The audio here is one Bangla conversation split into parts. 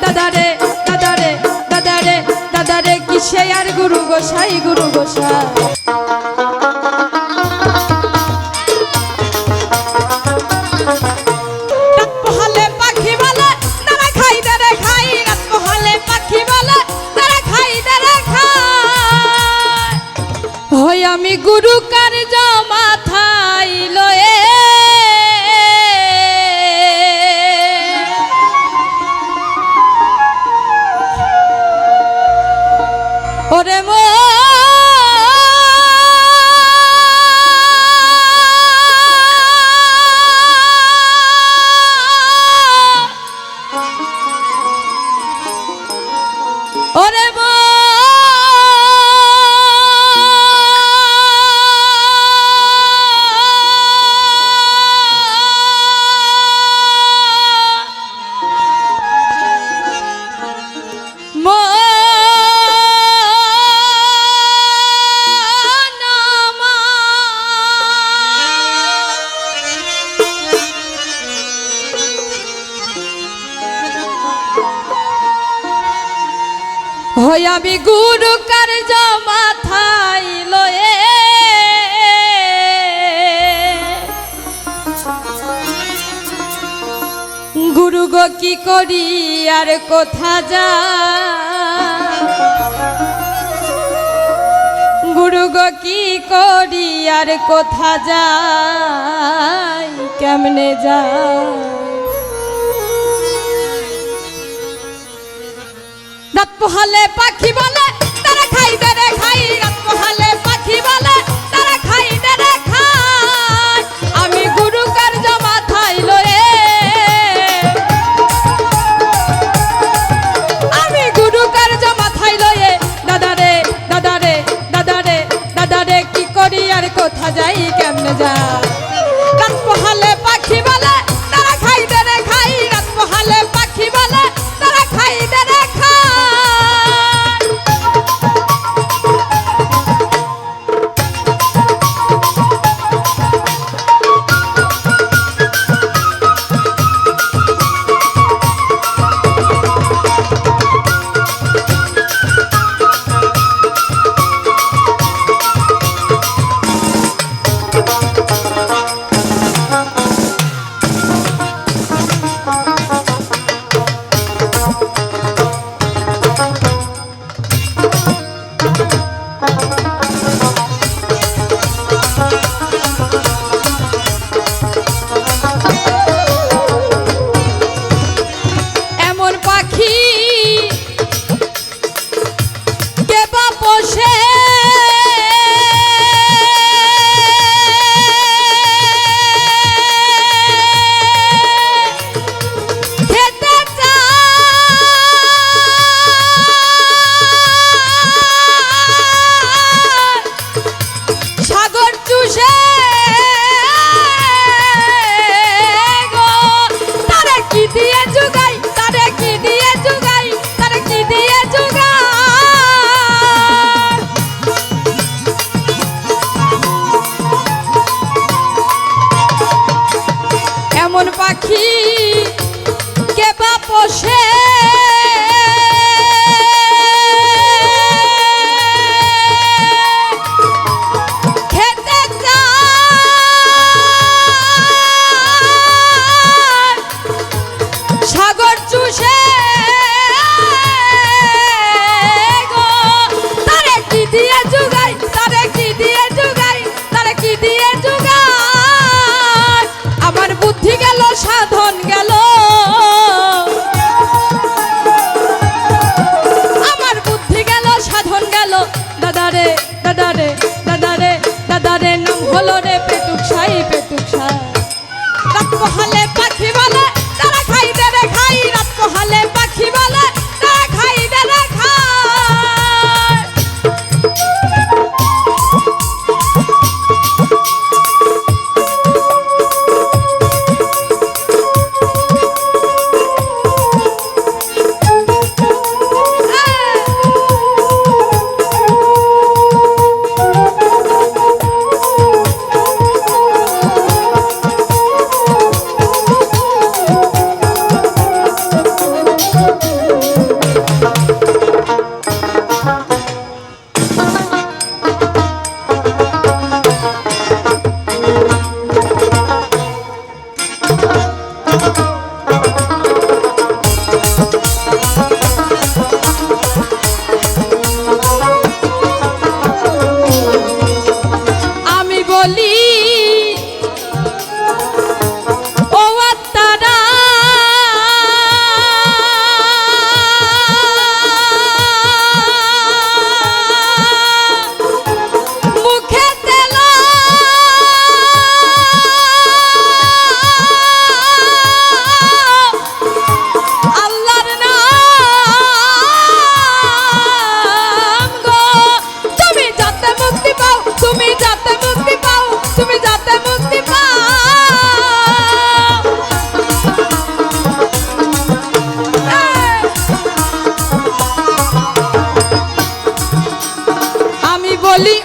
দাদারে দাদারে দাদারে দাদারে কিসে আর গুরু গোসাই গুরু গোসাই আমি গুরু কার্য মাথায় লয়ে ওরে ওরে হই আমি গুরু কার্য মাথায় লয়ে গুরু গো কি করি আর কোথা যা গুরু গো কি করি আর কোথা যাই কেমনে যাই রাত পোহালে পাখি বলে তারা খাই দেরে খাই রাত পোহালে পাখি বলে তারা খাই দেরে খাই আমি গুরু কার্য মাথায় লয়ে আমি গুরু কার্য মাথায় লয়ে দাদারে দাদারে দাদারে দাদারে কি করি আর কোথা যাই কেমনে যাই রাত পোহালে পাখি বলে তারা খাই দেরে খাই রাত পোহালে পাখি বলে তারা খাই দেরে খাই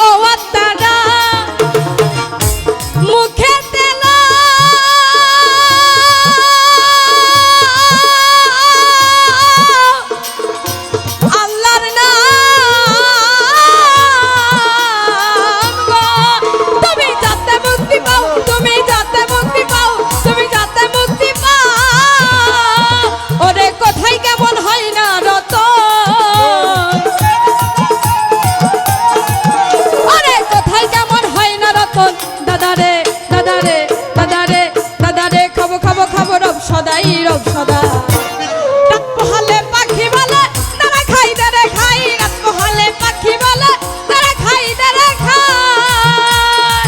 ও আত্মারা মুখে তেল আল্লাহর নাম গো তুমি যাতে মুক্তি পাও তুমি যাতে মুক্তি পাও তুমি যাতে মুক্তি পাও ওরে কোথায় কেমন হয় না রত ওরে কোথায় কেমন হয় না রতন দাদারে দাদারে দাদারে দাদারে খাবো খাবো খাবো রব সদাই রব সদা রাত পোহালে পাখি বলে তারা খাই দারে খাই রাত পোহালে পাখি বলে তারা খাই দারে খাই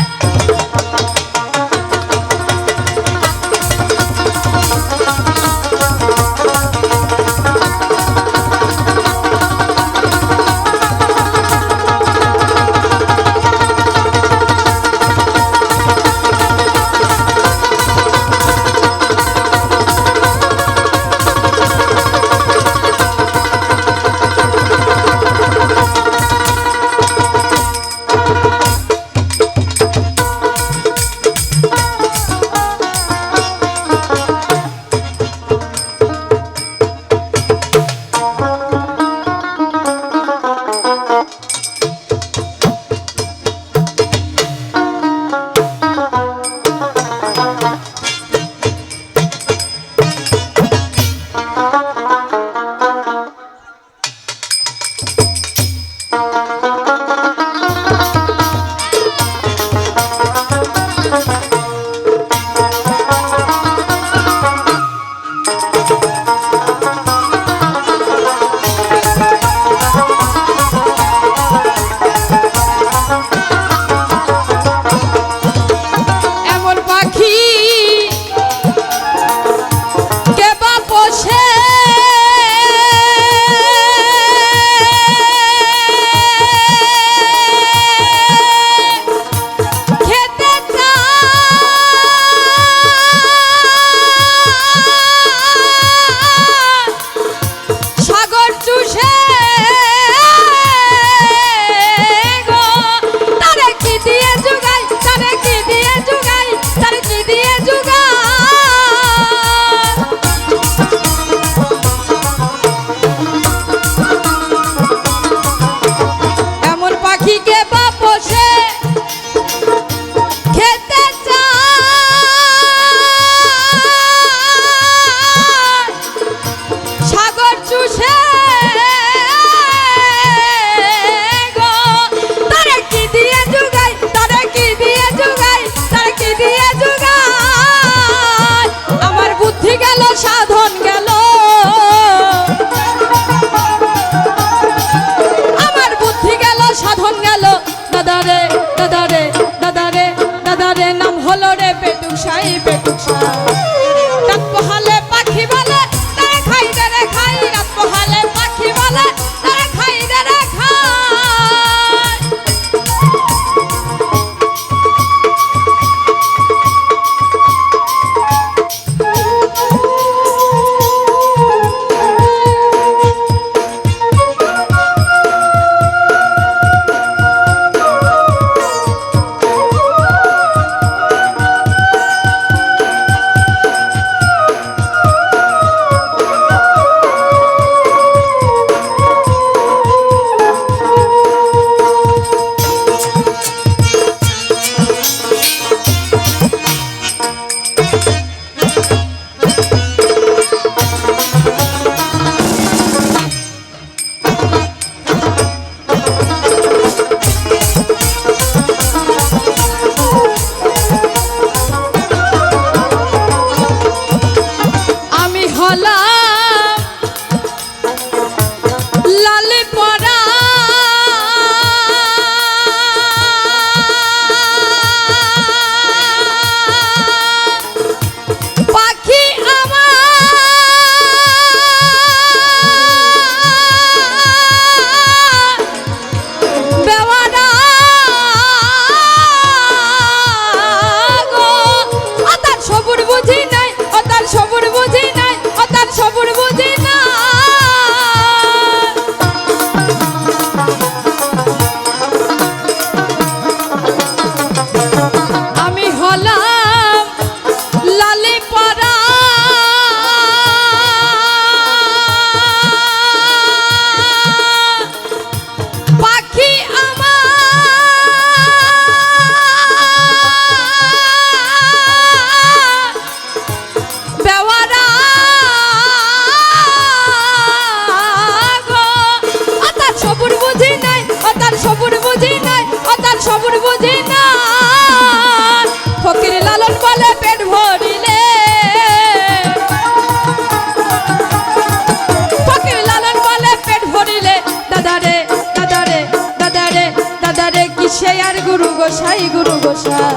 গোসাই গুরু গোসাই।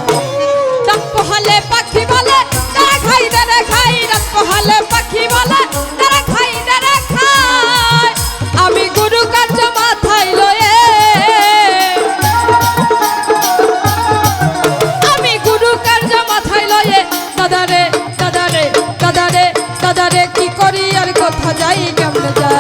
রাত পোহালে পাখি বলে তারা খাই তারা খাই, রাত পোহালে পাখি বলে তারা খাই তারা খাই। আমি গুরু কার্য মাথায় লয়ে, আমি গুরু কার্য মাথায় লয়ে দাদারে দাদারে দাদারে দাদারে কি করি আর কোথা যাই কেমনে যাই।